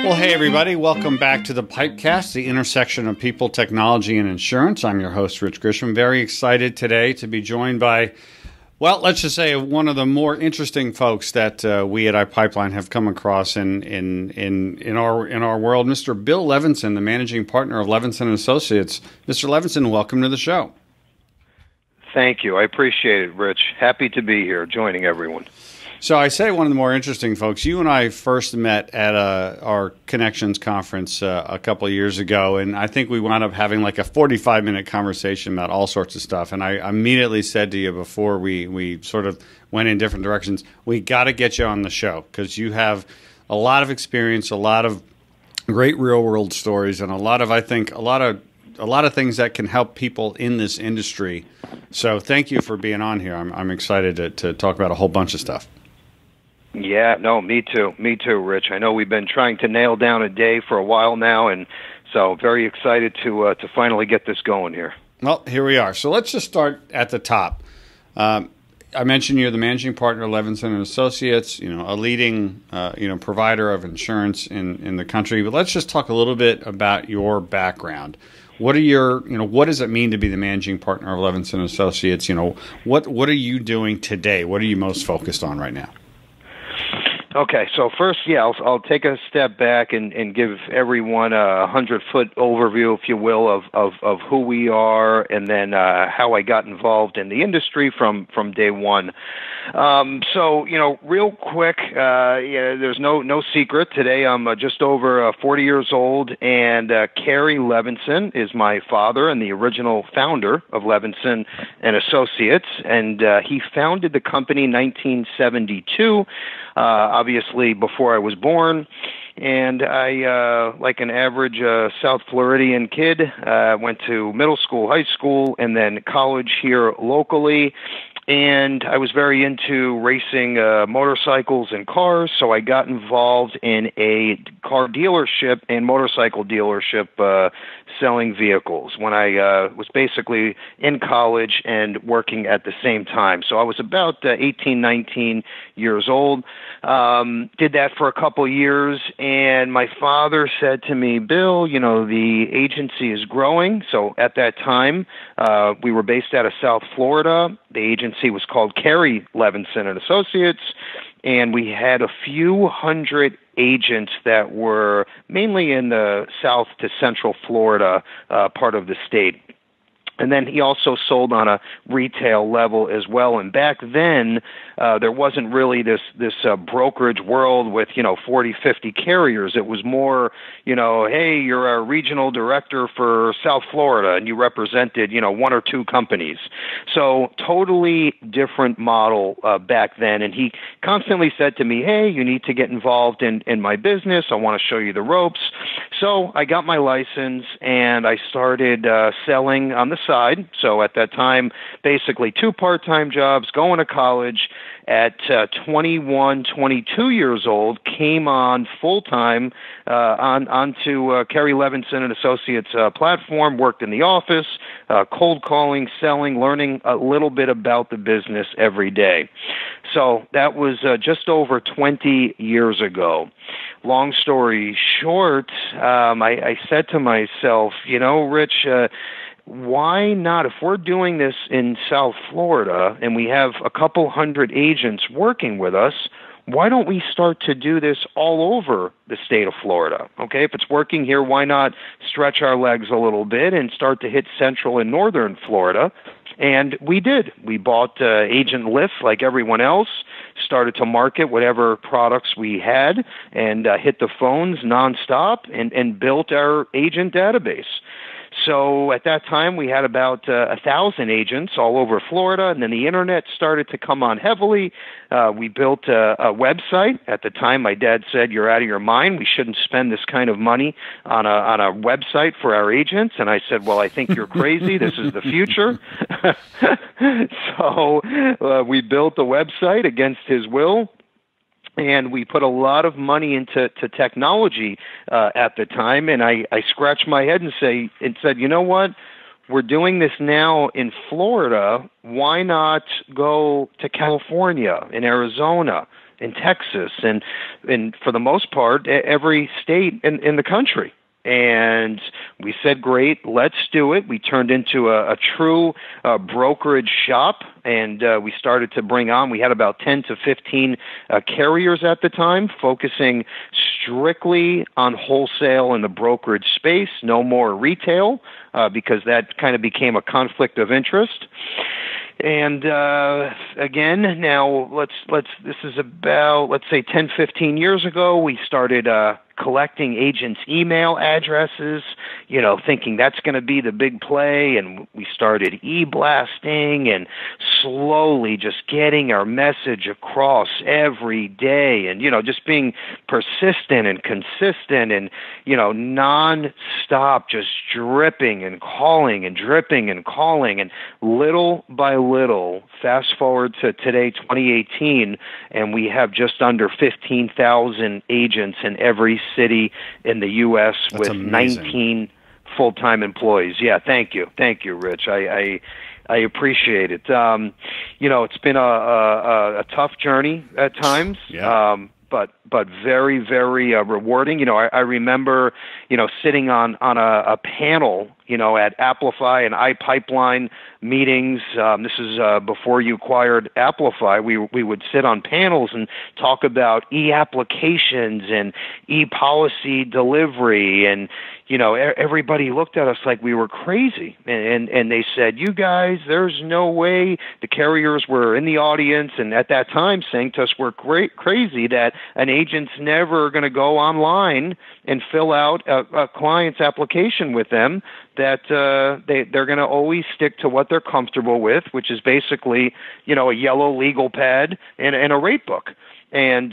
Well, hey, everybody. Welcome back to the PipeCast, the intersection of people, technology, and insurance. I'm your host, Rich Grisham. Very excited today to be joined by, well, let's just say one of the more interesting folks that we at iPipeline have come across in our world, Mr. Bill Levinson, the managing partner of Levinson Associates. Mr. Levinson, welcome to the show. Thank you. I appreciate it, Rich. Happy to be here, joining everyone. So I say one of the more interesting folks. You and I first met at our Connections conference a couple of years ago, and I think we wound up having like a 45-minute conversation about all sorts of stuff. And I immediately said to you before we sort of went in different directions, we got to get you on the show because you have a lot of experience, a lot of great real-world stories, and a lot of things that can help people in this industry. So thank you for being on here. I'm excited to talk about a whole bunch of stuff. Yeah, no, me too, Rich. I know we've been trying to nail down a day for a while now, and so very excited to finally get this going here. Well, here we are. So let's just start at the top. I mentioned you're the managing partner of Levinson Associates, a leading provider of insurance in the country. But let's just talk a little bit about your background. What does it mean to be the managing partner of Levinson Associates? What are you doing today? What are you most focused on right now? Okay, so first, I'll take a step back and give everyone a 100-foot overview, if you will, of who we are, and then how I got involved in the industry from day one. So real quick, there's no secret. Today I'm just over 40 years old, and Kerry Levinson is my father and the original founder of Levinson and Associates, and he founded the company in 1972. Obviously before I was born, and I, like an average South Floridian kid, went to middle school, high school, and then college here locally. And I was very into racing motorcycles and cars, so I got involved in a car dealership and motorcycle dealership selling vehicles when I was basically in college and working at the same time. So I was about 18, 19 years old. Did that for a couple years, and my father said to me, Bill, the agency is growing. So at that time, we were based out of South Florida. The agency was called Kerry Levinson and Associates, and we had a few hundred agents that were mainly in the South to Central Florida part of the state. And then he also sold on a retail level as well. And back then, there wasn't really this brokerage world with, 40, 50 carriers. It was more, hey, you're a regional director for South Florida, and you represented, one or two companies. So totally different model back then. And he constantly said to me, hey, you need to get involved in my business. I want to show you the ropes. So I got my license, and I started selling on the side. So at that time, basically 2 part-time jobs, going to college. At 21, 22 years old, came on full-time onto Kerry Levinson and Associates platform, worked in the office, cold calling, selling, learning a little bit about the business every day. So that was just over 20 years ago. Long story short, I said to myself, Rich, why not? If we're doing this in South Florida and we have a couple hundred agents working with us, why don't we start to do this all over the state of Florida? Okay, if it's working here, why not stretch our legs a little bit and start to hit Central and Northern Florida? And we did. We bought Agent Lift like everyone else, started to market whatever products we had, and hit the phones nonstop and built our agent database. So at that time, we had about 1,000 agents all over Florida, and then the Internet started to come on heavily. We built a website. At the time, my dad said, you're out of your mind. We shouldn't spend this kind of money on a website for our agents. And I said, well, I think you're crazy. This is the future. So we built a website against his will. And we put a lot of money into technology at the time, and I scratched my head and said, you know what? We're doing this now in Florida. Why not go to California and Arizona in Texas, and for the most part, every state in the country. And we said, great, let's do it. We turned into a true brokerage shop, and we started to bring on, we had about 10 to 15 carriers at the time, focusing strictly on wholesale in the brokerage space, no more retail, because that kind of became a conflict of interest. And again, now this is about, let's say 10, 15 years ago, we started collecting agents' email addresses, thinking that's going to be the big play. And we started e-blasting and slowly just getting our message across every day, and, just being persistent and consistent and, non-stop, just dripping and calling and dripping and calling. And little by little, fast forward to today, 2018, and we have just under 15,000 agents in every city in the U.S. That's with amazing. 19 full-time employees. Yeah, thank you, Rich. I appreciate it. It's been a tough journey at times. Yeah. But very, very rewarding. I remember, sitting on a panel, at Applify and iPipeline meetings. This is before you acquired Applify. We would sit on panels and talk about e-applications and e-policy delivery, and everybody looked at us like we were crazy, and they said, "You guys, there's no way." The carriers were in the audience, and at that time saying to us, "We're crazy that an agent's never going to go online and fill out a client's application with them. That they're going to always stick to what they're comfortable with, which is basically, a yellow legal pad and a rate book." And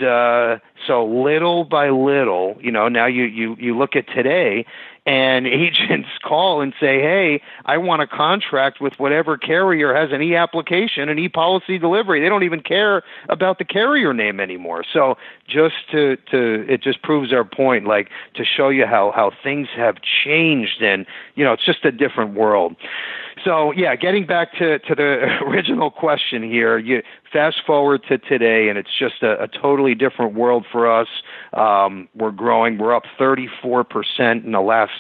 so little by little, now you look at today, and agents call and say, "Hey, I want a contract with whatever carrier has an e-application and e-policy delivery." They don't even care about the carrier name anymore. So just it just proves our point, like, to show you how things have changed, and it's just a different world. So yeah, getting back to the original question here, you fast forward to today, and it's just a totally different world for us. We're growing. We're up 34% in the last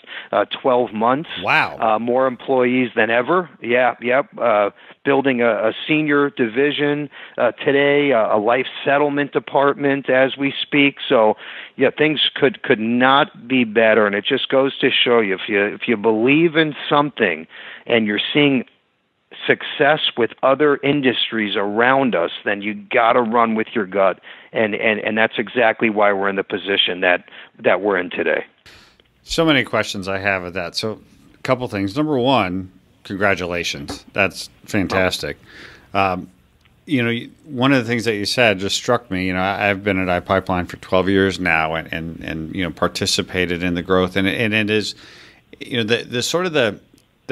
12 months. Wow. More employees than ever. Yeah, yep. Building a senior division today, a life settlement department as we speak. So yeah, things could not be better, and it just goes to show you, if you believe in something and you're seeing success with industries industries around us, then you got to run with your gut, and that's exactly why we're in the position that we're in today. So many questions I have of that. So a couple things. Number one, congratulations. That's fantastic. One of the things that you said just struck me. I've been at iPipeline for 12 years now, and participated in the growth, and it is, the sort of the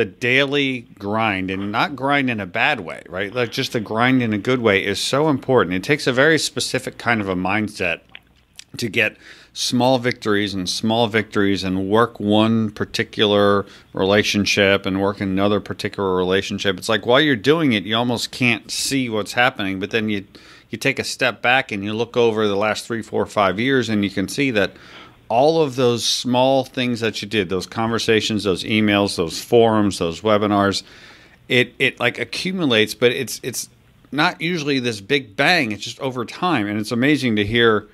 daily grind, and not grind in a bad way, right? Like just the grind in a good way is so important. It takes a very specific kind of a mindset to get small victories and work one particular relationship and work another particular relationship. It's like while you're doing it, you almost can't see what's happening, but then you take a step back and you look over the last 3, 4, 5 years, and you can see that all of those small things that you did, those conversations, those emails, those forums, those webinars, it like accumulates, but it's not usually this big bang. It's just over time, and it's amazing to hear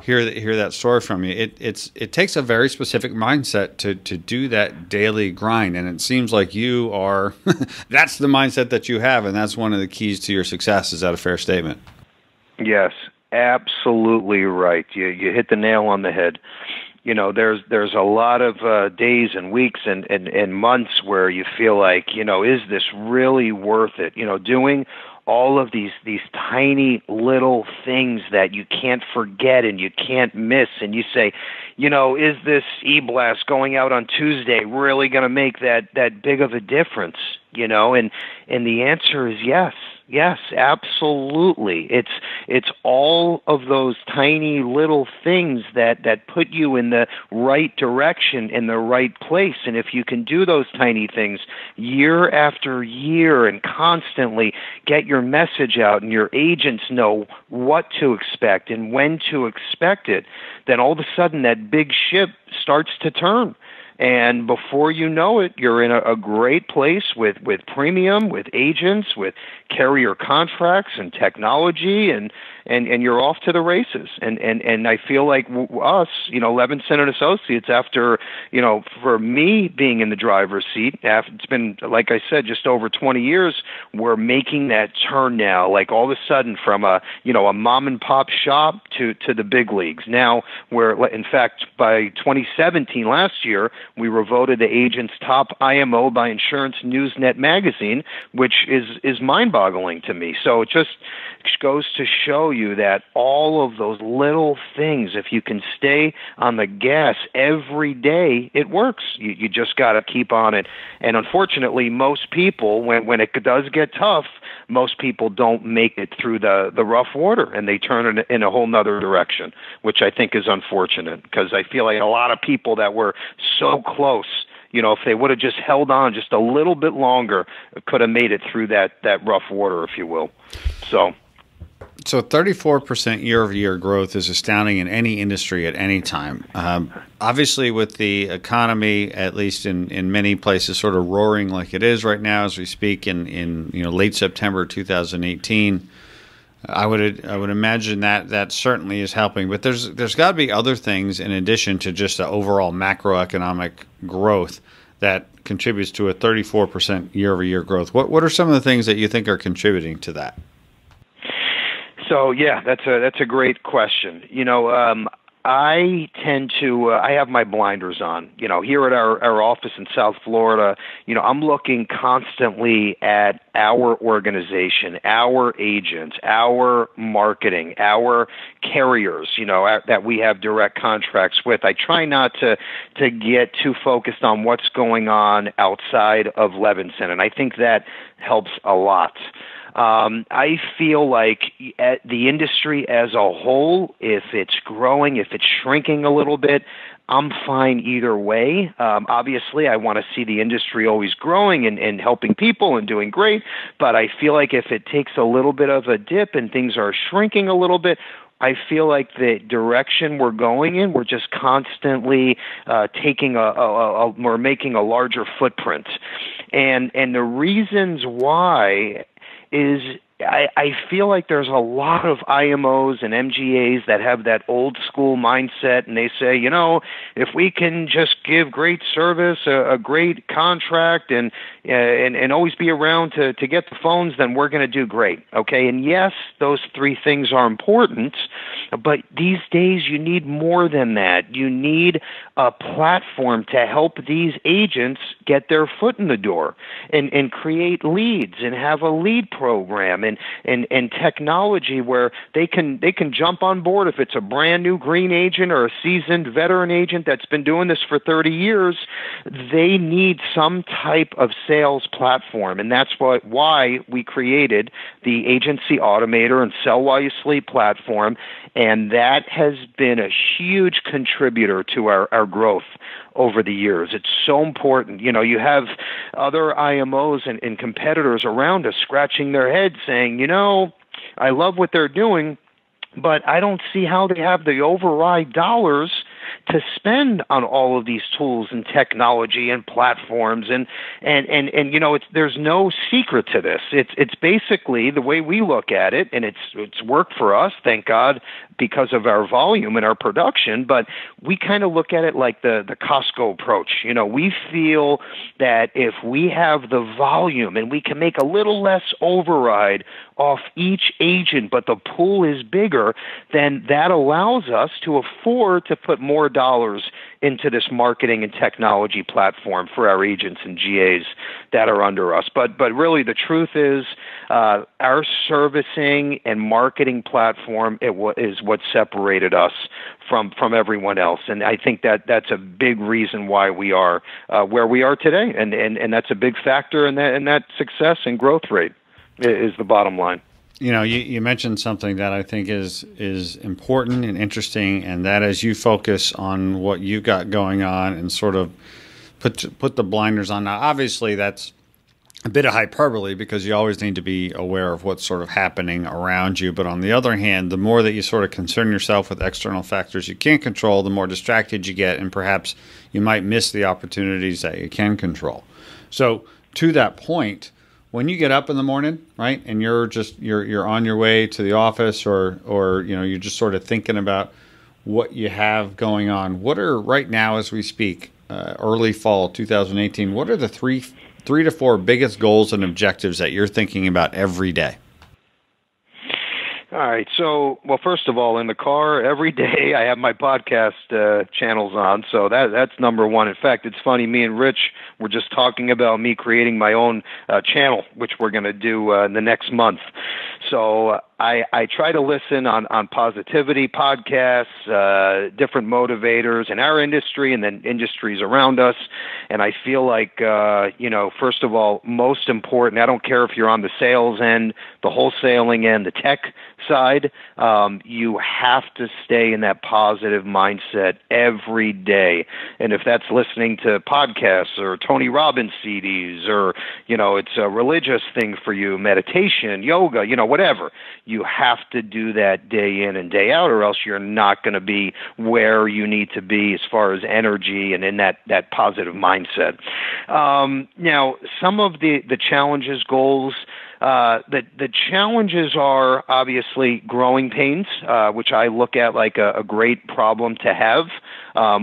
that story from you. It takes a very specific mindset to do that daily grind, and it seems like you are. That's the mindset that you have, and that's one of the keys to your success. Is that a fair statement? Yes, absolutely right. You hit the nail on the head. There's a lot of days and weeks and months where you feel like, is this really worth it? Doing all of these tiny little things that you can't forget and you can't miss, and you say, is this e-blast going out on Tuesday really going to make that big of a difference? And the answer is yes. Yes, absolutely. It's all of those tiny little things that put you in the right direction, in the right place. And if you can do those tiny things year after year and constantly get your message out and your agents know what to expect and when to expect it, then all of a sudden that big ship starts to turn. And before you know it, you're in a great place with premium, with agents, with carrier contracts and technology, and you're off to the races. And I feel like us, Levinson and Associates, after, for me being in the driver's seat, it's been, like I said, just over 20 years, we're making that turn now. Like all of a sudden from a mom and pop shop to the big leagues. Now we're, in fact, by 2017, last year, we were voted the agent's top IMO by Insurance Newsnet magazine, which is mind-boggling to me. So it just goes to show you that all of those little things, if you can stay on the gas every day, it works. You just got to keep on it. And unfortunately, most people, when it does get tough, most people don't make it through the rough water, and they turn in a whole nother direction, which I think is unfortunate, because I feel like a lot of people that were so close, if they would have just held on just a little bit longer, could have made it through that rough water, if you will. So 34% year-over-year growth is astounding in any industry at any time. Obviously, with the economy, at least in many places, sort of roaring like it is right now as we speak in late September 2018, I would imagine that certainly is helping. But there's got to be other things in addition to just the overall macroeconomic growth that contributes to a 34% year-over-year growth. What are some of the things that you think are contributing to that? So yeah, that's a great question. I tend to I have my blinders on. Here at our office in South Florida, I'm looking constantly at our organization, our agents, our marketing, our carriers, that we have direct contracts with. I try not to get too focused on what's going on outside of Levinson, and I think that helps a lot. I feel like the industry as a whole, if it's growing, if it's shrinking a little bit, I'm fine either way. Obviously, I want to see the industry always growing and helping people and doing great, but I feel like if it takes a little bit of a dip and things are shrinking a little bit, I feel like the direction we're going in, we're just constantly we're making a larger footprint. And the reasons why is I feel like there's a lot of IMOs and MGAs that have that old school mindset, and they say, if we can just give great service, a great contract, and always be around to get the phones, then we're going to do great. Okay, and yes, those three things are important, but these days you need more than that. You need a platform to help these agents get their foot in the door and create leads and have a lead program and technology where they can jump on board if it's a brand new green agent or a seasoned veteran agent that's been doing this for 30 years. They need some type of sales platform, and that's why we created the Agency Automator and Sell While You Sleep platform, and that has been a huge contributor to our growth over the years. It's so important. You have other IMOs and competitors around us scratching their heads saying, I love what they're doing, but I don't see how they have the override dollars to spend on all of these tools and technology and platforms and there's no secret to this. It's basically the way we look at it, and it's worked for us, thank God, because of our volume and our production, but we kind of look at it like the Costco approach. We feel that if we have the volume and we can make a little less override off each agent, but the pool is bigger, then that allows us to afford to put more dollars into this marketing and technology platform for our agents and GAs that are under us. But really the truth is our servicing and marketing platform is what separated us from everyone else. And I think that's a big reason why we are where we are today. And that's a big factor in that success and growth rate is the bottom line. You know, you mentioned something that I think is important and interesting, and that is you focus on what you got going on and sort of put the blinders on. Now, obviously, that's a bit of hyperbole because you always need to be aware of what's sort of happening around you. But on the other hand, the more that you sort of concern yourself with external factors you can't control, the more distracted you get, and perhaps you might miss the opportunities that you can control. So to that point, when you get up in the morning, right, and you're on your way to the office, or you're just sort of thinking about what you have going on, what are right now as we speak, early fall 2018, what are the three to four biggest goals and objectives that you're thinking about every day? All right. So, well, first of all, in the car every day, I have my podcast channels on. So that's number one. In fact, it's funny. Me and Rich were just talking about me creating my own channel, which we're going to do in the next month. So I try to listen on positivity podcasts, different motivators in our industry and then industries around us. And I feel like, first of all, most important, I don't care if you're on the sales end, the wholesaling end, the tech side, you have to stay in that positive mindset every day. And if that's listening to podcasts or Tony Robbins CDs, or, it's a religious thing for you, meditation, yoga, whatever, you have to do that day in and day out, or else you're not going to be where you need to be as far as energy and in that positive mindset. Now, some of the challenges, goals, the challenges are obviously growing pains, which I look at like a great problem to have.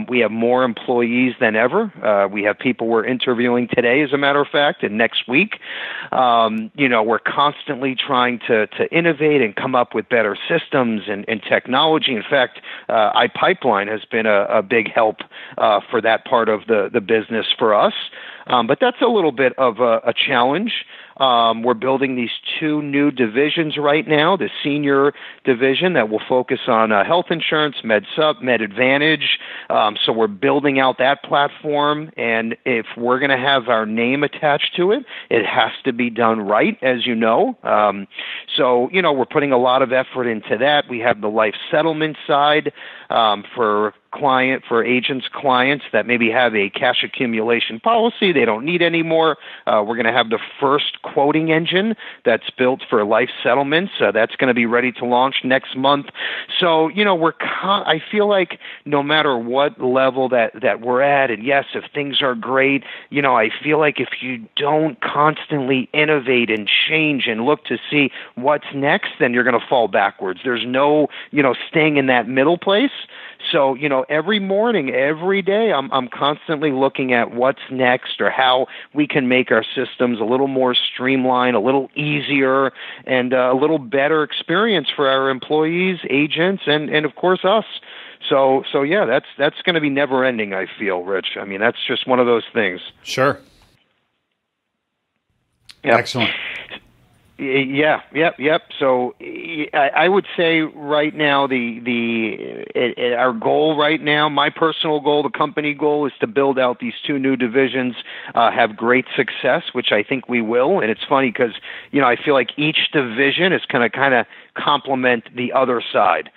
We have more employees than ever. We have people we're interviewing today, as a matter of fact, and next week. We're constantly trying to innovate and come up with better systems and technology. In fact, iPipeline has been a big help for that part of the business for us. But that's a little bit of a challenge. We're building these two new divisions right now, the senior division that will focus on health insurance, MedSup, MedAdvantage. So we're building out that platform, and if we're going to have our name attached to it, it has to be done right, as you know. So we're putting a lot of effort into that. We have the life settlement side for agents' clients that maybe have a cash accumulation policy they don't need anymore. We're going to have the first quoting engine that's built for life settlements. That's going to be ready to launch next month. So, I feel like no matter what level that we're at, and yes, if things are great, I feel like if you don't constantly innovate and change and look to see what's next, then you're going to fall backwards. There's no, staying in that middle place. So, every morning, every day, I'm constantly looking at what's next or how we can make our systems a little more streamlined, a little easier, and a little better experience for our employees, agents, and of course us. So yeah, that's going to be never ending, I feel, Rich. I mean, that's just one of those things. Sure. Yep. Excellent. Yeah, yep. So I would say right now our goal right now, my personal goal, the company goal, is to build out these two new divisions, have great success, which I think we will. And it's funny because I feel like each division is going to kind of complement the other side.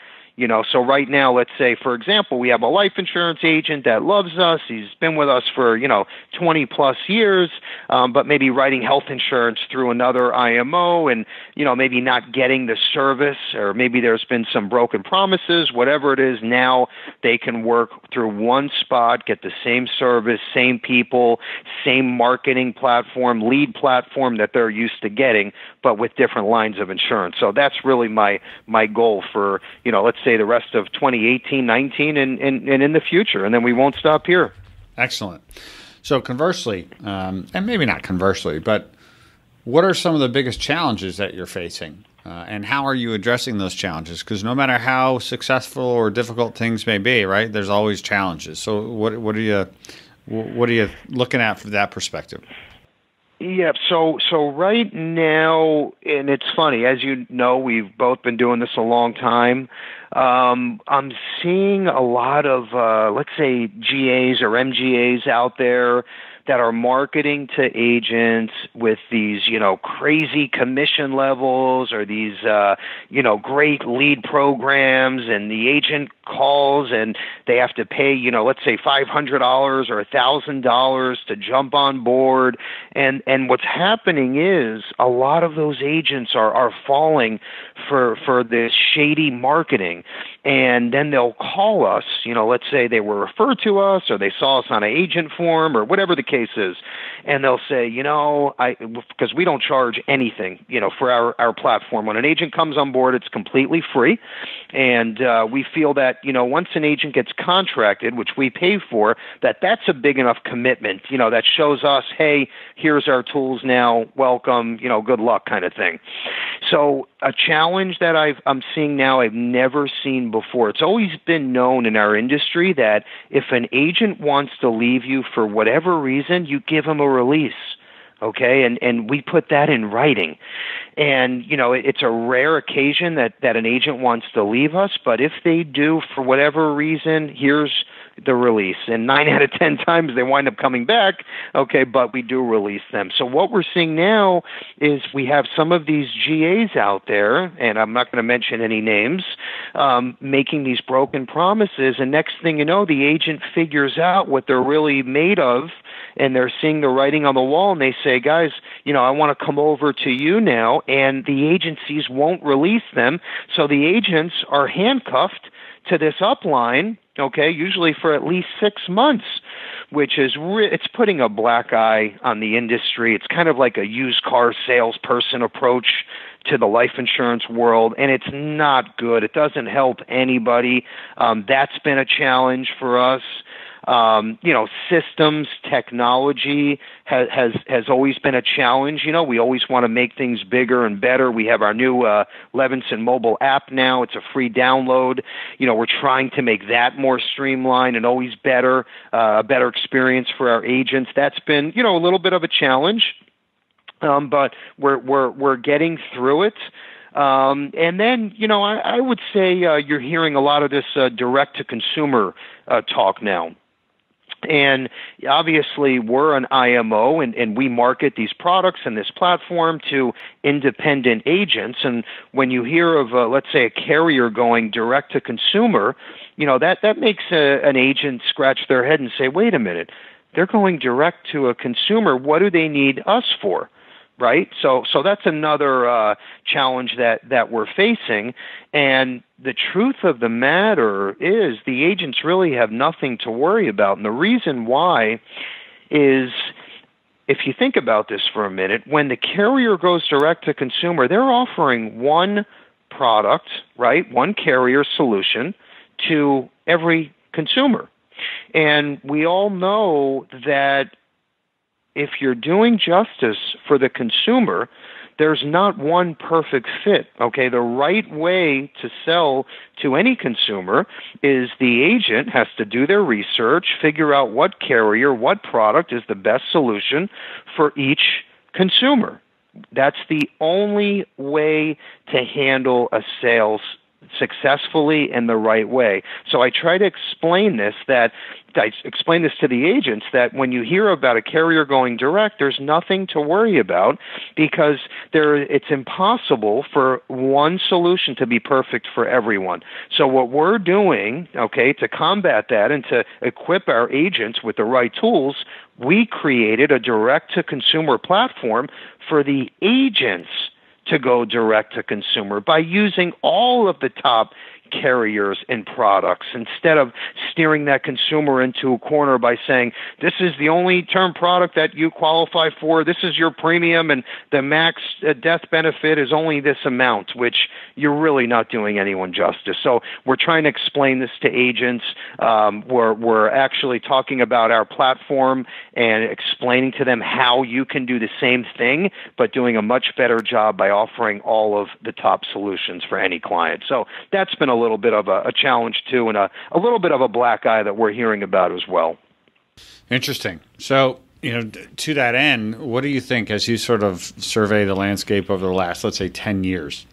So right now, let's say, for example, we have a life insurance agent that loves us. He's been with us for, 20 plus years, but maybe writing health insurance through another IMO and, maybe not getting the service, or maybe there's been some broken promises, whatever it is. Now they can work through one spot, get the same service, same people, same marketing platform, lead platform that they're used to getting, but with different lines of insurance. So that's really my goal for, let's say the rest of 2018, 19, and in the future. And then we won't stop here. Excellent. So conversely, and maybe not conversely, but what are some of the biggest challenges that you're facing And how are you addressing those challenges? Because no matter how successful or difficult things may be, right, there's always challenges. So what are you looking at from that perspective? Yeah, so right now, and it's funny, as you know, we've both been doing this a long time. I'm seeing a lot of, let's say, GAs or MGAs out there that are marketing to agents with these, crazy commission levels or these, great lead programs, and the agent calls and they have to pay, let's say $500 or $1,000 to jump on board. And what's happening is a lot of those agents are falling for this shady marketing. And then they'll call us, let's say they were referred to us or they saw us on an agent form or whatever the case is. And they'll say, because we don't charge anything, for our platform. When an agent comes on board, it's completely free. And we feel that, once an agent gets contracted, which we pay for, that's a big enough commitment, that shows us, hey, here's our tools now, welcome, good luck kind of thing. So a challenge that I'm seeing now I've never seen before. It's always been known in our industry that if an agent wants to leave you for whatever reason, you give them a release. Okay, and we put that in writing. And, it's a rare occasion that an agent wants to leave us, but if they do for whatever reason, here's the release. And 9 out of 10 times they wind up coming back, okay, but we do release them. So what we're seeing now is we have some of these GAs out there, and I'm not going to mention any names, making these broken promises, and next thing you know, the agent figures out what they're really made of, and they're seeing the writing on the wall, and they say, guys, I want to come over to you now, and the agencies won't release them, so the agents are handcuffed to this upline, okay, usually for at least 6 months, which is it's putting a black eye on the industry. It's kind of like a used car salesperson approach to the life insurance world, and it's not good. It doesn't help anybody. That's been a challenge for us. Systems, technology has always been a challenge. We always want to make things bigger and better. We have our new Levinson mobile app now. It's a free download. We're trying to make that more streamlined and always better, a better experience for our agents. That's been, a little bit of a challenge, but we're getting through it. And then, I would say you're hearing a lot of this direct-to-consumer talk now. And obviously, we're an IMO, and we market these products and this platform to independent agents. And when you hear of, let's say, a carrier going direct to consumer, that makes an agent scratch their head and say, wait a minute, they're going direct to a consumer. What do they need us for? Right? So that's another challenge that we're facing. And the truth of the matter is the agents really have nothing to worry about. And the reason why is, if you think about this for a minute, when the carrier goes direct to consumer, they're offering one product, right, one carrier solution to every consumer. And we all know that if you're doing justice for the consumer, there's not one perfect fit, okay? The right way to sell to any consumer is the agent has to do their research, figure out what carrier, what product is the best solution for each consumer. That's the only way to handle a sales successfully in the right way. So I try to explain this to the agents that when you hear about a carrier going direct, there's nothing to worry about because it's impossible for one solution to be perfect for everyone. So what we're doing, okay, to combat that and to equip our agents with the right tools, we created a direct-to-consumer platform for the agents to go direct to consumer by using all of the top carriers and products instead of steering that consumer into a corner by saying, this is the only term product that you qualify for, this is your premium, and the max death benefit is only this amount, which you're really not doing anyone justice. So we're trying to explain this to agents. We're actually talking about our platform and explaining to them how you can do the same thing, but doing a much better job by offering all of the top solutions for any client. So that's been a little bit of a challenge too, and a little bit of a black eye that we're hearing about as well. Interesting. So, to that end, what do you think as you sort of survey the landscape over the last, let's say, 10 years?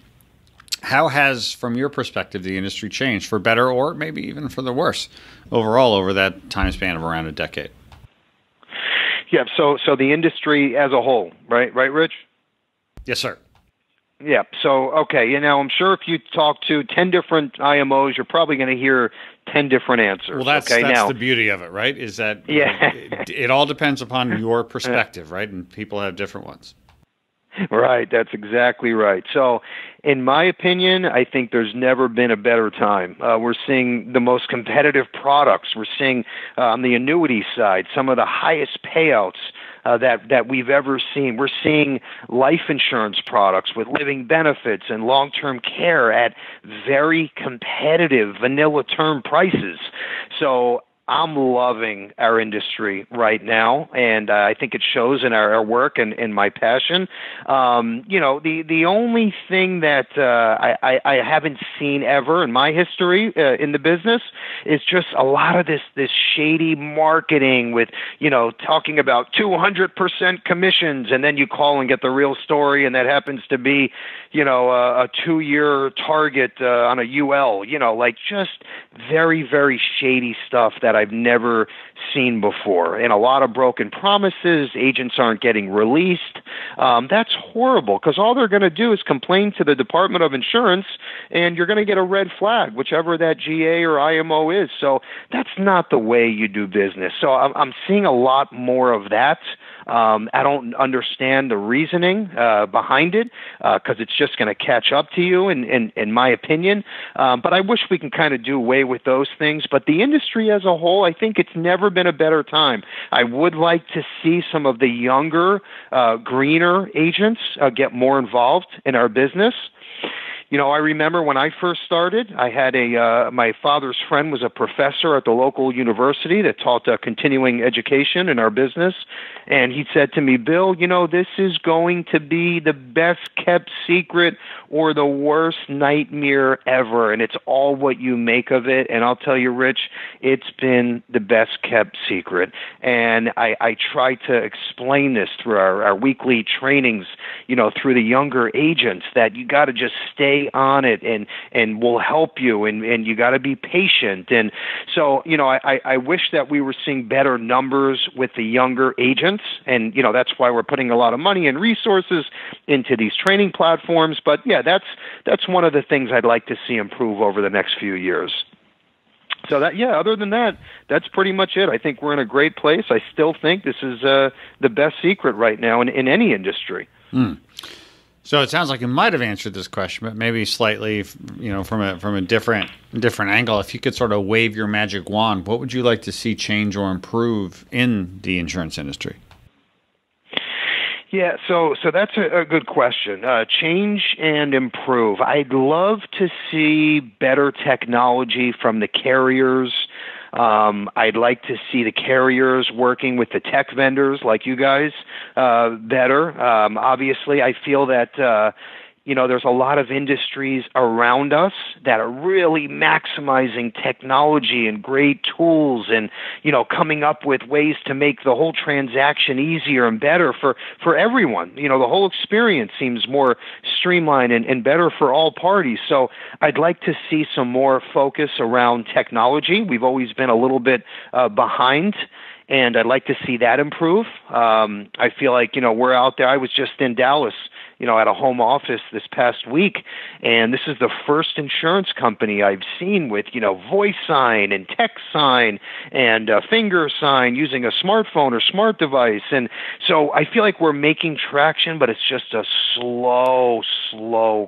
How has, from your perspective, the industry changed for better or maybe even for the worse overall over that time span of around a decade? Yeah, so the industry as a whole, right, Rich? Yes, sir. Yeah, so, okay, I'm sure if you talk to 10 different IMOs, you're probably going to hear 10 different answers. Well, that's the beauty of it, right? Is that it all depends upon your perspective, right? And people have different ones. Right, that's exactly right. So, in my opinion, I think there's never been a better time. We're seeing the most competitive products. We're seeing on the annuity side some of the highest payouts that we've ever seen. We're seeing life insurance products with living benefits and long-term care at very competitive vanilla term prices. So I'm loving our industry right now, and I think it shows in our work and in my passion. The only thing that I haven't seen ever in my history in the business is just a lot of this shady marketing with, talking about 200% commissions, and then you call and get the real story, and that happens to be, a 2-year target on a UL, like just very, very shady stuff that I've never seen before. And a lot of broken promises. Agents aren't getting released. That's horrible because all they're going to do is complain to the Department of Insurance, and you're going to get a red flag, whichever that GA or IMO is. So that's not the way you do business. So I'm seeing a lot more of that. I don't understand the reasoning behind it because it's just going to catch up to you, in my opinion. But I wish we can kind of do away with those things. But the industry as a whole, I think it's never been a better time. I would like to see some of the younger, greener agents get more involved in our business. I remember when I first started, I had my father's friend was a professor at the local university that taught continuing education in our business. And he said to me, Bill, this is going to be the best kept secret or the worst nightmare ever. And it's all what you make of it. And I'll tell you, Rich, it's been the best kept secret. And I try to explain this through our weekly trainings, through the younger agents, that you got to just stay on it and we'll help you and you got to be patient. And so, I wish that we were seeing better numbers with the younger agents. And, that's why we're putting a lot of money and resources into these training platforms. But yeah, that's one of the things I'd like to see improve over the next few years. So other than that, that's pretty much it. I think we're in a great place. I still think this is the best secret right now in any industry. So it sounds like you might have answered this question, but maybe slightly, from a different angle. If you could sort of wave your magic wand, what would you like to see change or improve in the insurance industry? Yeah, so that's a good question. Change and improve. I'd love to see better technology from the carriers. I'd like to see the carriers working with the tech vendors like you guys better. Obviously, I feel that there's a lot of industries around us that are really maximizing technology and great tools and, coming up with ways to make the whole transaction easier and better for everyone. The whole experience seems more streamlined and better for all parties. So I'd like to see some more focus around technology. We've always been a little bit behind, and I'd like to see that improve. I feel like, we're out there. I was just in Dallas, at a home office this past week, and this is the first insurance company I've seen with, voice sign and text sign and finger sign using a smartphone or smart device. And so I feel like we're making traction, but it's just a slow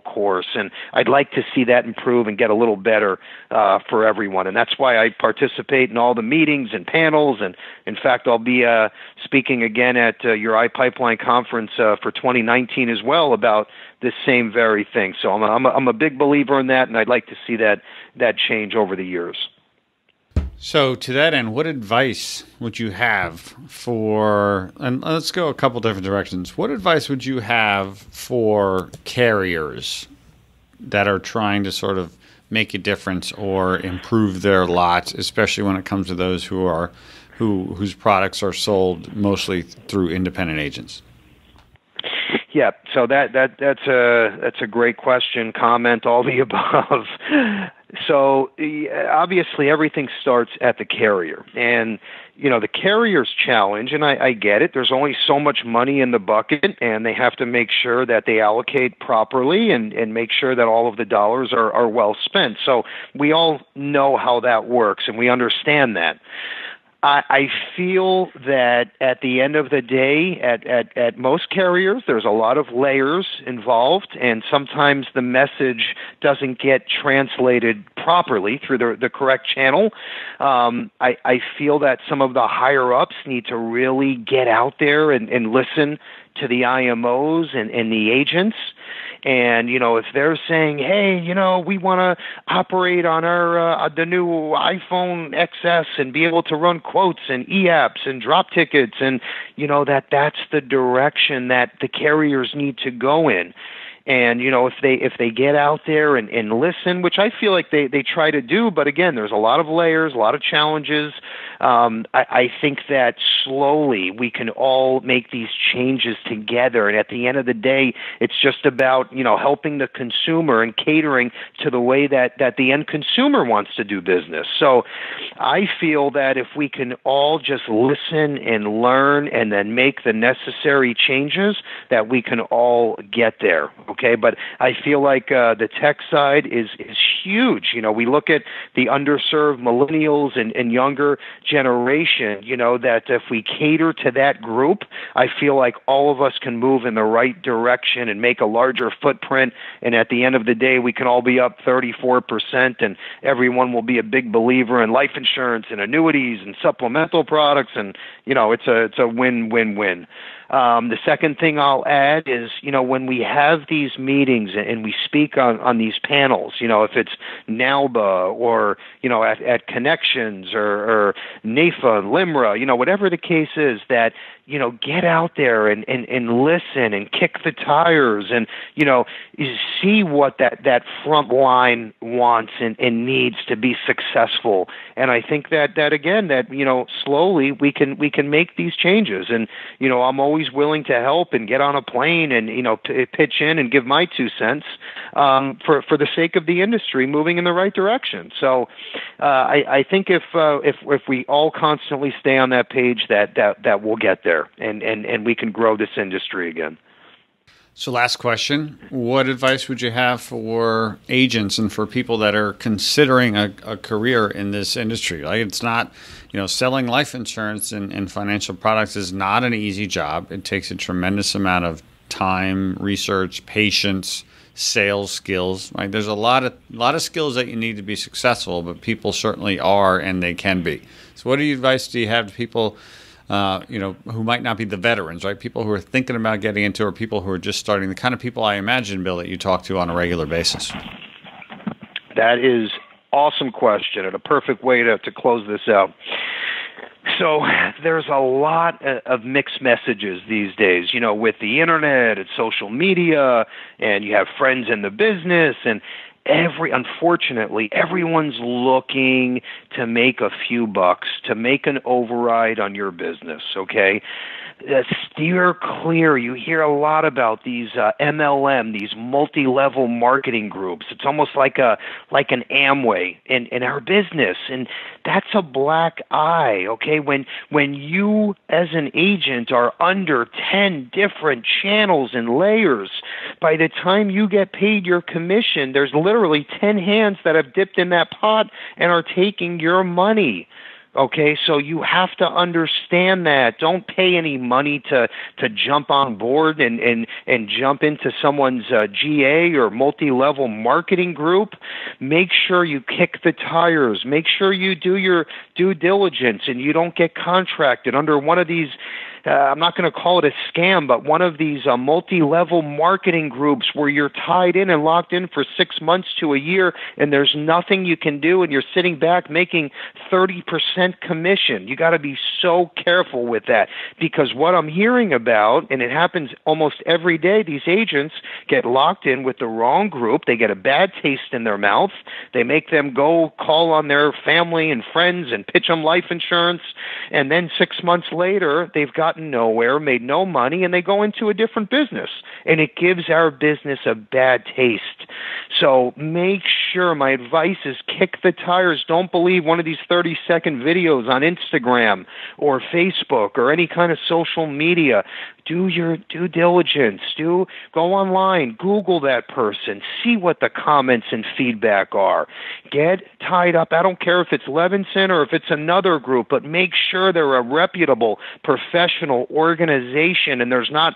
course. And I'd like to see that improve and get a little better for everyone. And that's why I participate in all the meetings and panels. And in fact, I'll be speaking again at your iPipeline conference for 2019 as well about this same very thing. So I'm a big believer in that, and I'd like to see that change over the years. So to that end, what advice would you have for, and let's go a couple different directions. What advice would you have for carriers that are trying to sort of make a difference or improve their lot, especially when it comes to those whose products are sold mostly through independent agents? Yeah, so that's a great question, comment, all the above. So obviously everything starts at the carrier, and the carrier's challenge, and I get it. There's only so much money in the bucket, and they have to make sure that they allocate properly and make sure that all of the dollars are well spent. So we all know how that works, and we understand that. I feel that at the end of the day, at most carriers, there's a lot of layers involved, and sometimes the message doesn't get translated properly through the correct channel. I feel that some of the higher-ups need to really get out there and listen to the IMOs and the agents. And, if they're saying, hey, we want to operate on our the new iPhone XS and be able to run quotes and e-apps and drop tickets, and, that's the direction that the carriers need to go in. And, if they get out there and listen, which I feel like they try to do, but again, there's a lot of layers, a lot of challenges. I think that slowly we can all make these changes together. And at the end of the day, it's just about, helping the consumer and catering to the way that the end consumer wants to do business. So I feel that if we can all just listen and learn and then make the necessary changes, that we can all get there. Okay, but I feel like the tech side is huge. We look at the underserved millennials and younger generation, that if we cater to that group, I feel like all of us can move in the right direction and make a larger footprint. And at the end of the day, we can all be up 34%, and everyone will be a big believer in life insurance and annuities and supplemental products. And, it's a win-win-win. The second thing I'll add is, when we have these meetings and we speak on these panels, if it's NALBA or, at Connections or NAFA, LIMRA, whatever the case is, that, get out there and listen and kick the tires and, see what that front line wants and needs to be successful. And I think that again, that, slowly we can make these changes. And, I'm always willing to help and get on a plane and, pitch in and give my 2 cents, for the sake of the industry moving in the right direction. So, I think if we all constantly stay on that page, that we'll get there and we can grow this industry again. So last question, what advice would you have for agents and for people that are considering a career in this industry? Like, it's not, selling life insurance and financial products is not an easy job. It takes a tremendous amount of time, research, patience, sales skills. Right? There's a lot of skills that you need to be successful, but people certainly are, and they can be. So what advice do you have to people who might not be the veterans, right? People who are thinking about getting into, or people who are just starting, the kind of people I imagine, Bill, that you talk to on a regular basis? That is awesome question and a perfect way to close this out. So there's a lot of mixed messages these days, with the internet and social media, and you have friends in the business, and unfortunately, everyone's looking to make a few bucks, to make an override on your business, okay? steer clear. You hear a lot about these MLM, these multi-level marketing groups. It's almost like an Amway in our business, and that's a black eye. Okay, when you as an agent are under 10 different channels and layers, by the time you get paid your commission, there's literally 10 hands that have dipped in that pot and are taking your money. Okay, so you have to understand that. Don't pay any money to jump on board and jump into someone's GA or multi-level marketing group. Make sure you kick the tires. Make sure you do your due diligence and you don't get contracted under one of these I'm not going to call it a scam, but one of these multi-level marketing groups where you're tied in and locked in for 6 months to a year and there's nothing you can do and you're sitting back making 30% commission. You got to be so careful with that, because what I'm hearing about, and it happens almost every day, these agents get locked in with the wrong group. They get a bad taste in their mouth. They make them go call on their family and friends and pitch them life insurance. And then 6 months later, they've gotten nowhere, made no money, and they go into a different business. And it gives our business a bad taste. So make sure, my advice is kick the tires. Don't believe one of these 30-second videos on Instagram or Facebook or any kind of social media. Do your due diligence. Go online, Google that person, see what the comments and feedback are. Get tied up. I don't care if it's Levinson or if it's another group, but make sure they're a reputable, professional organization and there's not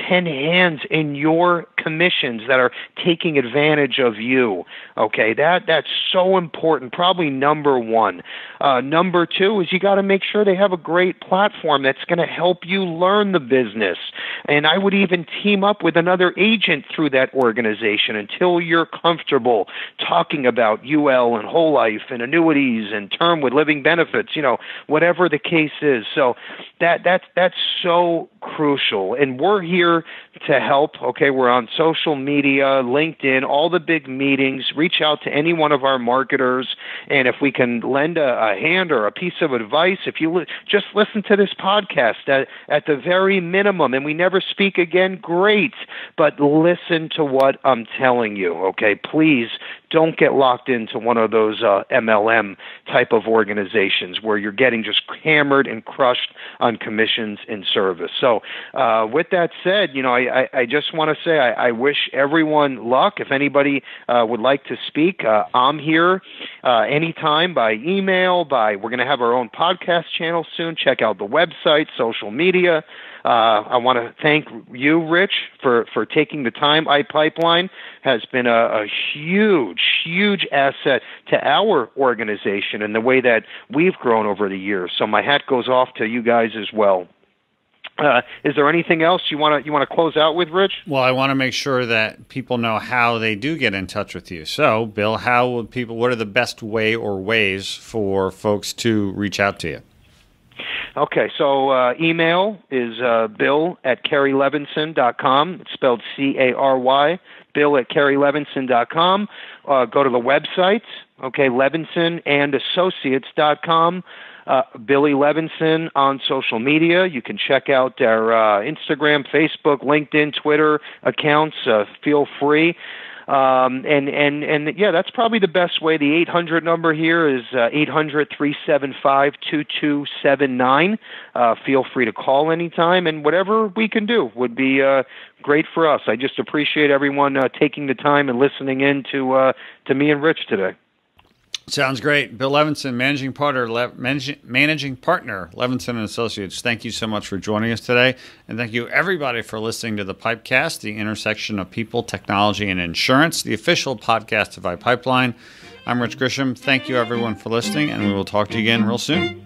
10 hands in your commissions that are taking advantage of you. Okay, that's so important. Probably number one. Number two is you got to make sure they have a great platform that's going to help you learn the business. And I would even team up with another agent through that organization until you're comfortable talking about UL and whole life and annuities and term with living benefits, whatever the case is. So that's so crucial. And we're here to help. Okay, we're on social media, LinkedIn, all the big meetings. Reach out to any one of our marketers. And if we can lend a hand or a piece of advice, if you just listen to this podcast at the very minimum, and we never speak again, great. But listen to what I'm telling you, okay? Please don't get locked into one of those MLM type of organizations where you're getting just hammered and crushed on commissions and service. So with that said, I just want to say I wish everyone luck. If anybody would like to speak, I'm here anytime by email. We're going to have our own podcast channel soon. Check out the website, social media. I want to thank you, Rich, for taking the time. iPipeline has been a huge asset to our organization and the way that we've grown over the years. So my hat goes off to you guys as well. Is there anything else you want to close out with, Rich? Well, I want to make sure that people know how they do get in touch with you. So, Bill, what are the best ways for folks to reach out to you? Okay, so email is bill@carylevinson.com. It's spelled C-A-R-Y, bill@carylevinson.com. Go to the website, okay, levinsonandassociates.com. Billy Levinson on social media. You can check out our Instagram, Facebook, LinkedIn, Twitter accounts. Feel free. And yeah, that's probably the best way. The 800 number here is 800-375-2279. Feel free to call anytime, and whatever we can do would be great for us. I just appreciate everyone taking the time and listening in to me and Rich today. Sounds great. Bill Levinson, Managing Partner, Levinson and Associates. Thank you so much for joining us today. And thank you, everybody, for listening to the PipeCast, the intersection of people, technology, and insurance, the official podcast of iPipeline. I'm Rich Grisham. Thank you, everyone, for listening, and we will talk to you again real soon.